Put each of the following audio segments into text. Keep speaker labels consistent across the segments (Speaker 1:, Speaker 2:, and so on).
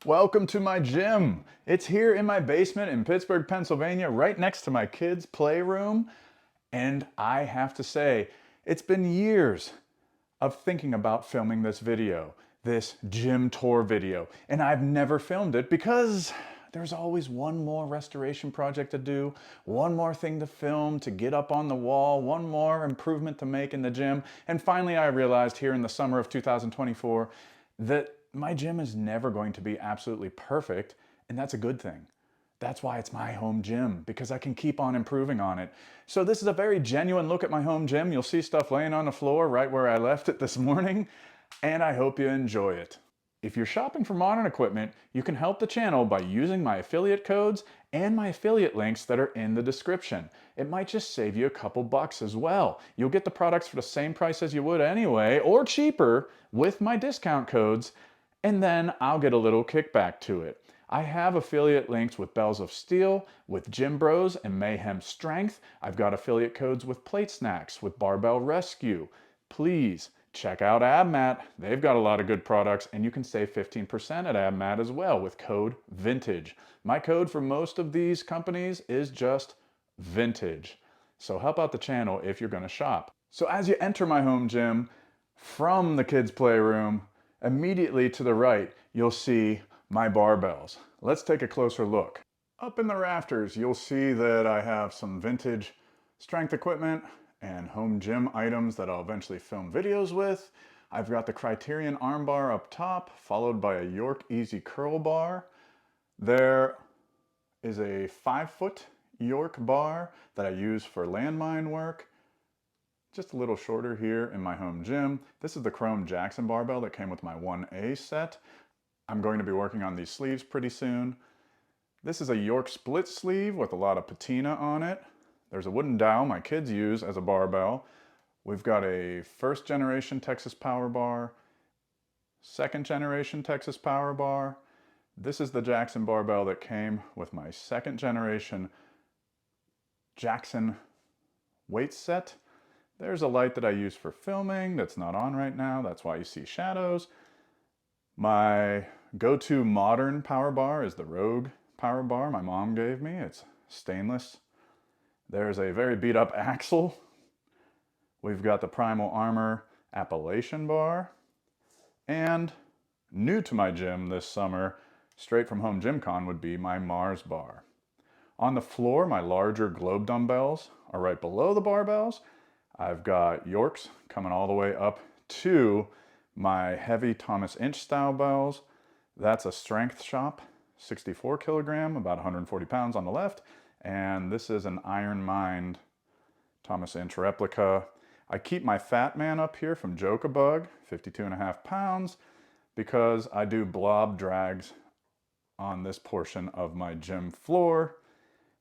Speaker 1: Welcome to my gym. It's here in my basement in Pittsburgh, Pennsylvania, right next to my kids' playroom. And I have to say, it's been years of thinking about filming this video, this gym tour video. And I've never filmed it because there's always one more restoration project to do, one more thing to film, to get up on the wall, one more improvement to make in the gym. And finally, I realized here in the summer of 2024 that my gym is never going to be absolutely perfect, and that's a good thing. That's why it's my home gym, because I can keep on improving on it. So this is a very genuine look at my home gym. You'll see stuff laying on the floor right where I left it this morning, and I hope you enjoy it. If you're shopping for modern equipment, you can help the channel by using my affiliate codes and my affiliate links that are in the description. It might just save you a couple bucks as well. You'll get the products for the same price as you would anyway, or cheaper, with my discount codes, and then I'll get a little kickback to it. I have affiliate links with Bells of Steel, with Gym Bros and Mayhem Strength. I've got affiliate codes with Plate Snacks, with Barbell Rescue. Please check out AbMat. They've got a lot of good products, and you can save 15% at AbMat as well with code VINTAGE. My code for most of these companies is just VINTAGE. So help out the channel if you're going to shop. So as you enter my home gym from the kids' playroom, immediately to the right, you'll see my barbells. Let's take a closer look. Up in the rafters, you'll see that I have some vintage strength equipment and home gym items that I'll eventually film videos with. I've got the Criterion armbar up top, followed by a York Easy Curl bar. There is a 5-foot York bar that I use for landmine work. Just a little shorter here in my home gym. This is the Chrome Jackson barbell that came with my 1A set. I'm going to be working on these sleeves pretty soon. This is a York split sleeve with a lot of patina on it. There's a wooden dowel my kids use as a barbell. We've got a first generation Texas Power Bar, second generation Texas Power Bar. This is the Jackson barbell that came with my second generation Jackson weight set. There's a light that I use for filming that's not on right now. That's why you see shadows. My go-to modern power bar is the Rogue power bar my mom gave me. It's stainless. There's a very beat up axle. We've got the Primal Armor Appalachian bar. And new to my gym this summer, straight from Home Gym Con, would be my Mars bar. On the floor, my larger globe dumbbells are right below the barbells. I've got Yorks coming all the way up to my heavy Thomas Inch style bells. That's a Strength Shop, 64 kilogram, about 140 pounds on the left. And this is an Iron Mind Thomas Inch replica. I keep my Fat Man up here from Joke-a-Bug, 52.5 pounds, because I do blob drags on this portion of my gym floor.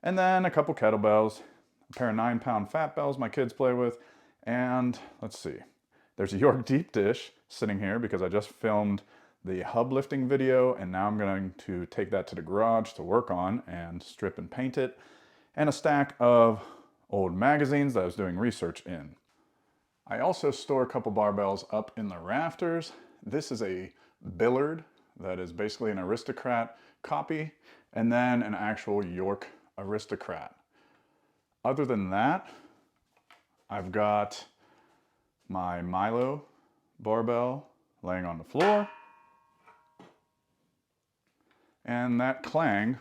Speaker 1: And then a couple kettlebells, a pair of 9-pound fat bells my kids play with, and let's see, there's a York deep dish sitting here because I just filmed the hub lifting video, and now I'm going to take that to the garage to work on and strip and paint it, and a stack of old magazines that I was doing research in. I also store a couple barbells up in the rafters. This is a Billard that is basically an Aristocrat copy, and then an actual York Aristocrat. Other than that, I've got my Milo barbell laying on the floor. And that Clang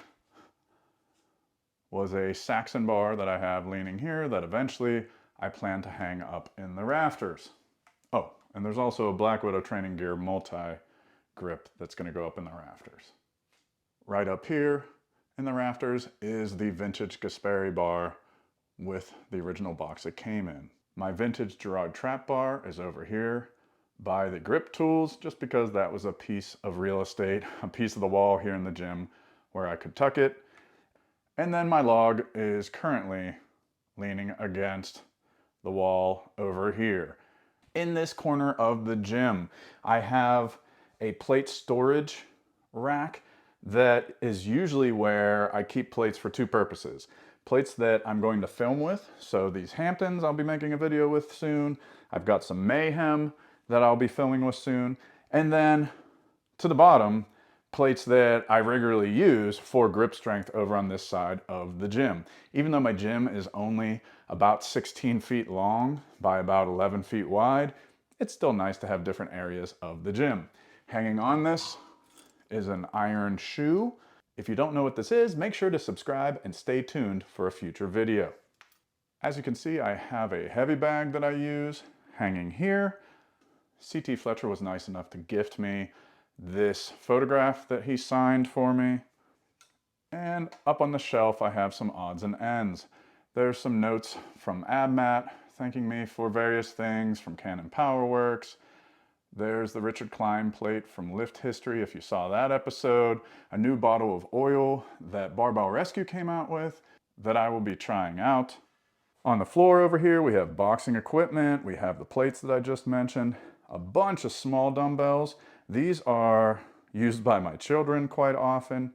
Speaker 1: was a Saxon bar that I have leaning here that eventually I plan to hang up in the rafters. Oh, and there's also a Black Widow Training Gear multi-grip that's going to go up in the rafters. Right up here in the rafters is the vintage Gasperi bar with the original box it came in. My vintage Gerard trap bar is over here by the grip tools, just because that was a piece of real estate, a piece of the wall here in the gym where I could tuck it. And then my log is currently leaning against the wall over here. In this corner of the gym, I have a plate storage rack that is usually where I keep plates for two purposes. Plates that I'm going to film with, so these Hamptons I'll be making a video with soon. I've got some Mayhem that I'll be filming with soon. And then to the bottom, plates that I regularly use for grip strength over on this side of the gym. Even though my gym is only about 16 feet long by about 11 feet wide, it's still nice to have different areas of the gym. Hanging on this is an iron shoe. If you don't know what this is, make sure to subscribe and stay tuned for a future video. As you can see, I have a heavy bag that I use hanging here. C.T. Fletcher was nice enough to gift me this photograph that he signed for me. And up on the shelf, I have some odds and ends. There's some notes from AbMat thanking me for various things from Canon PowerWorks. There's the Richard Klein plate from Lift History, if you saw that episode. A new bottle of oil that Barbell Rescue came out with that I will be trying out. On the floor over here, we have boxing equipment. We have the plates that I just mentioned. A bunch of small dumbbells. These are used by my children quite often.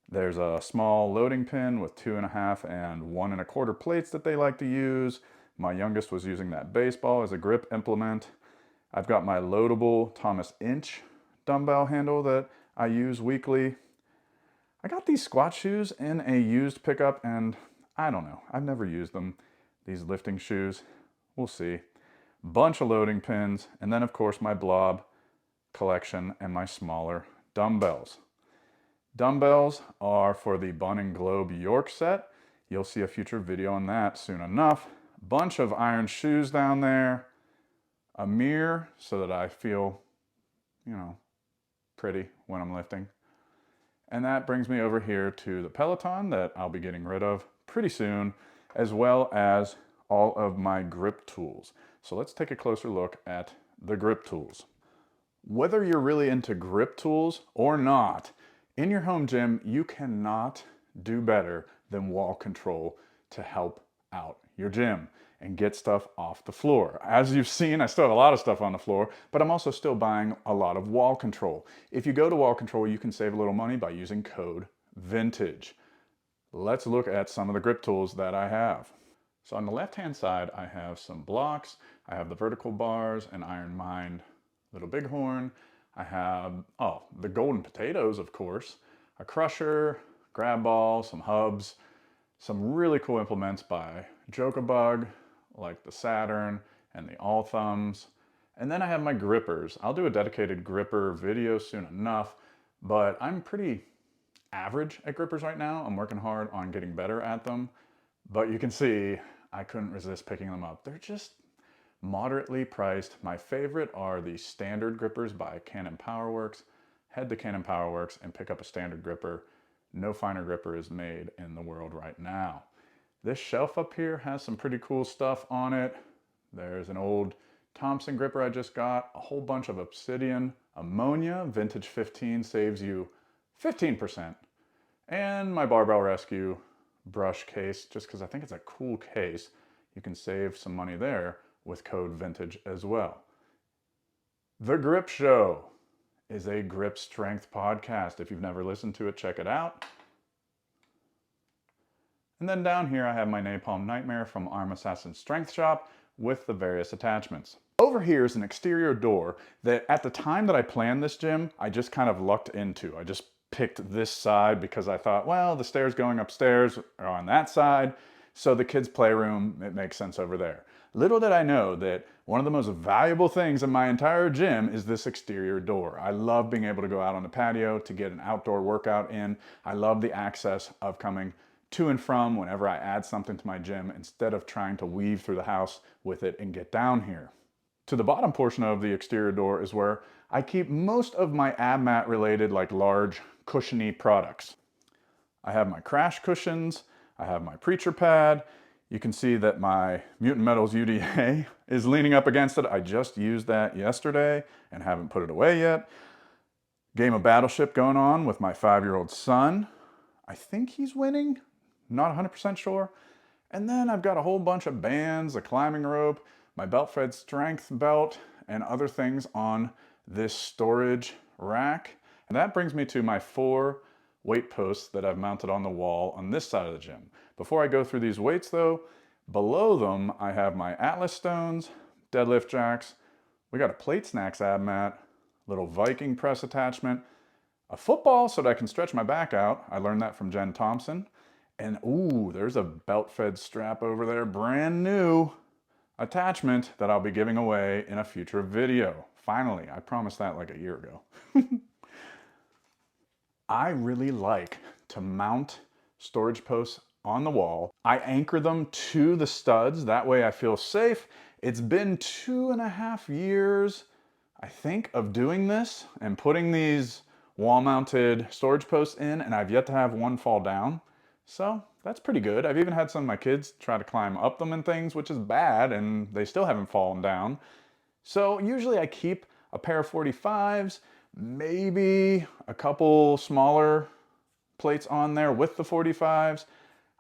Speaker 1: There's a small loading pin with 2.5 and 1 1/4 plates that they like to use. My youngest was using that baseball as a grip implement. I've got my loadable Thomas Inch dumbbell handle that I use weekly. I got these squat shoes in a used pickup and I don't know, I've never used them. These lifting shoes, we'll see. Bunch of loading pins, and then of course my blob collection and my smaller dumbbells. Dumbbells are for the Bun and Globe York set. You'll see a future video on that soon enough. Bunch of iron shoes down there. A mirror so that I feel, pretty when I'm lifting. And that brings me over here to the Peloton that I'll be getting rid of pretty soon, as well as all of my grip tools. So let's take a closer look at the grip tools. Whether you're really into grip tools or not, in your home gym, you cannot do better than wall control to help out your gym and get stuff off the floor. As you've seen, I still have a lot of stuff on the floor, but I'm also still buying a lot of wall control. If you go to wall control, you can save a little money by using code VINTAGE. Let's look at some of the grip tools that I have. So on the left-hand side, I have some blocks. I have the vertical bars, an Iron Mind little bighorn. I have, the golden potatoes, of course, a crusher, grab ball, some hubs, some really cool implements by Jokabug, like the Saturn and the All Thumbs. And then I have my grippers. I'll do a dedicated gripper video soon enough, but I'm pretty average at grippers right now. I'm working hard on getting better at them, but you can see I couldn't resist picking them up. They're just moderately priced. My favorite are the standard grippers by Canon PowerWorks. Head to Canon PowerWorks and pick up a standard gripper. No finer gripper is made in the world right now. This shelf up here has some pretty cool stuff on it. There's an old Thompson gripper I just got, a whole bunch of Obsidian Ammonia. Vintage 15 saves you 15%. And my Barbell Rescue brush case, just because I think it's a cool case. You can save some money there with code VINTAGE as well. The Grip Show is a grip strength podcast. If you've never listened to it, check it out. And then down here I have my Napalm Nightmare from Arm Assassin Strength Shop with the various attachments. Over here is an exterior door that at the time that I planned this gym, I just kind of lucked into. I just picked this side because I thought, well, the stairs going upstairs are on that side, so the kids' playroom, it makes sense over there. Little did I know that one of the most valuable things in my entire gym is this exterior door. I love being able to go out on the patio to get an outdoor workout in. I love the access of coming to and from whenever I add something to my gym instead of trying to weave through the house with it and get down here. To the bottom portion of the exterior door is where I keep most of my AbMat related, like large cushiony products. I have my crash cushions, I have my preacher pad. You can see that my Mutant Metals UDA is leaning up against it. I just used that yesterday and haven't put it away yet. Game of Battleship going on with my 5-year-old son. I think he's winning, not 100% sure. And then I've got a whole bunch of bands, a climbing rope, my belt-fed strength belt, and other things on this storage rack. And that brings me to my 4 weight posts that I've mounted on the wall on this side of the gym. Before I go through these weights though, below them I have my Atlas stones, deadlift jacks. We got a Plate Snacks AbMat, little Viking press attachment, a football so that I can stretch my back out. I learned that from Jen Thompson. And ooh, there's a belt-fed strap over there, brand new attachment that I'll be giving away in a future video. Finally, I promised that like a year ago. I really like to mount storage posts on the wall. I anchor them to the studs, that way I feel safe. It's been 2.5 years, I think, of doing this and putting these wall-mounted storage posts in, and I've yet to have one fall down. So that's pretty good. I've even had some of my kids try to climb up them and things, which is bad, and they still haven't fallen down. So usually I keep a pair of 45s, maybe a couple smaller plates on there with the 45s.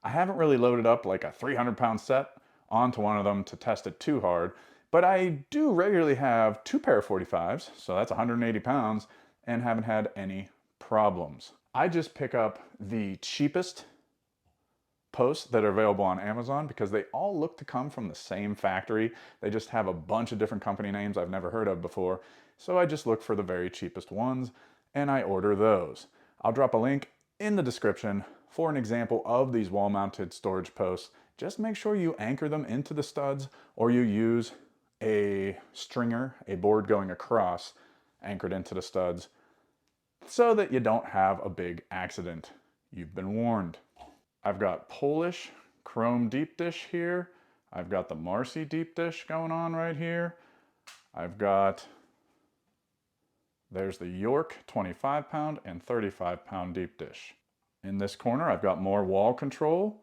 Speaker 1: I haven't really loaded up like a 300-pound set onto one of them to test it too hard, but I do regularly have 2 pair of 45s, so that's 180 pounds, and haven't had any problems. I just pick up the cheapest posts that are available on Amazon because they all look to come from the same factory. They just have a bunch of different company names I've never heard of before. So I just look for the very cheapest ones and I order those. I'll drop a link in the description for an example of these wall-mounted storage posts. Just make sure you anchor them into the studs or you use a stringer, a board going across, anchored into the studs so that you don't have a big accident. You've been warned. I've got Polish chrome deep dish here. I've got the Marcy deep dish going on right here. There's the York 25-pound and 35-pound deep dish. In this corner, I've got more wall control.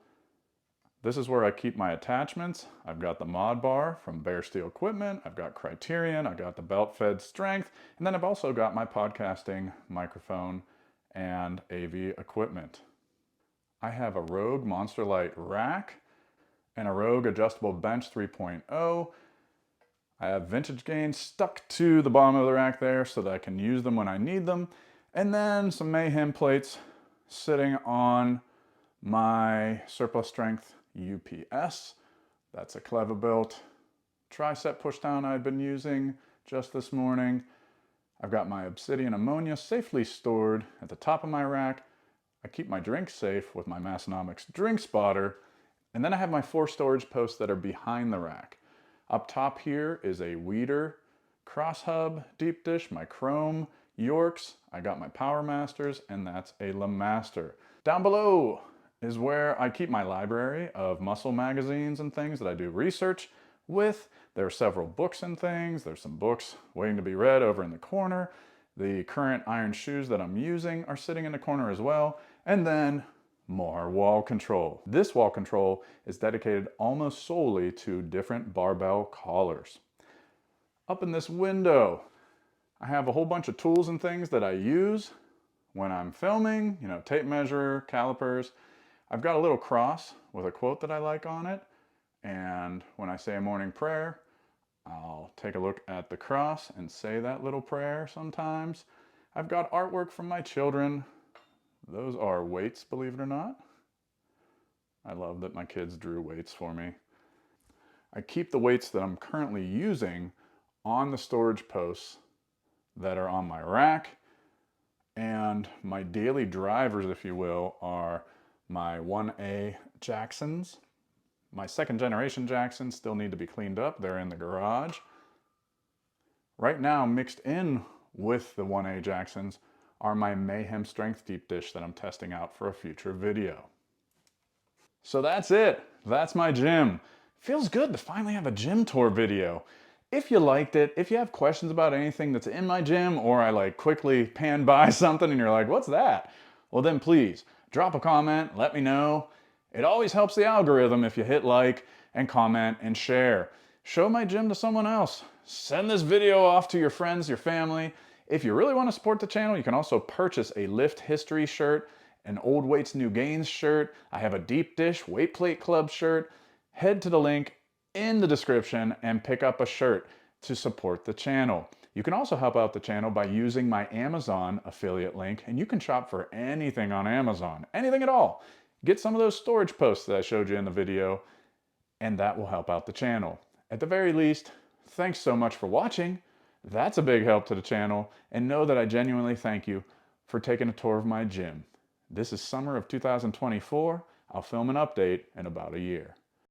Speaker 1: This is where I keep my attachments. I've got the mod bar from Bare Steel Equipment. I've got Criterion. I've got the belt-fed strength. And then I've also got my podcasting microphone and AV equipment. I have a Rogue Monster Light rack and a Rogue adjustable bench 3.0. I have vintage gains stuck to the bottom of the rack there so that I can use them when I need them. And then some Mayhem plates sitting on my surplus strength UPS. That's a Cleverbuilt tricep pushdown I've been using just this morning. I've got my Obsidian Ammonia safely stored at the top of my rack. I keep my drinks safe with my Massonomics drink spotter. And then I have my 4 storage posts that are behind the rack. Up top here is a Weeder cross hub deep dish, my chrome Yorks. I got my Power Masters, and that's a LeMaster. Down below is where I keep my library of muscle magazines and things that I do research with. There are several books and things. There's some books waiting to be read over in the corner. The current iron shoes that I'm using are sitting in the corner as well. And then more wall control. This wall control is dedicated almost solely to different barbell collars. Up in this window, I have a whole bunch of tools and things that I use when I'm filming, tape measure, calipers. I've got a little cross with a quote that I like on it. And when I say a morning prayer, I'll take a look at the cross and say that little prayer sometimes. I've got artwork from my children. Those are weights, believe it or not. I love that my kids drew weights for me. I keep the weights that I'm currently using on the storage posts that are on my rack. And my daily drivers, if you will, are my 1A Jacksons. My 2nd generation Jacksons still need to be cleaned up. They're in the garage. Right now, mixed in with the 1A Jacksons are my Mayhem Strength Deep Dish that I'm testing out for a future video. So that's it. That's my gym. Feels good to finally have a gym tour video. If you liked it, if you have questions about anything that's in my gym, or I quickly pan by something and you're like, what's that? Well then please, drop a comment, let me know. It always helps the algorithm if you hit like and comment and share. Show my gym to someone else. Send this video off to your friends, your family. If you really want to support the channel, you can also purchase a Lift History shirt, an Old Weights New Gains shirt. I have a Deep Dish Weight Plate Club shirt. Head to the link in the description and pick up a shirt to support the channel. You can also help out the channel by using my Amazon affiliate link, and you can shop for anything on Amazon, anything at all. Get some of those storage posts that I showed you in the video, and that will help out the channel. At the very least, thanks so much for watching. That's a big help to the channel, and know that I genuinely thank you for taking a tour of my gym. This is summer of 2024. I'll film an update in about a year.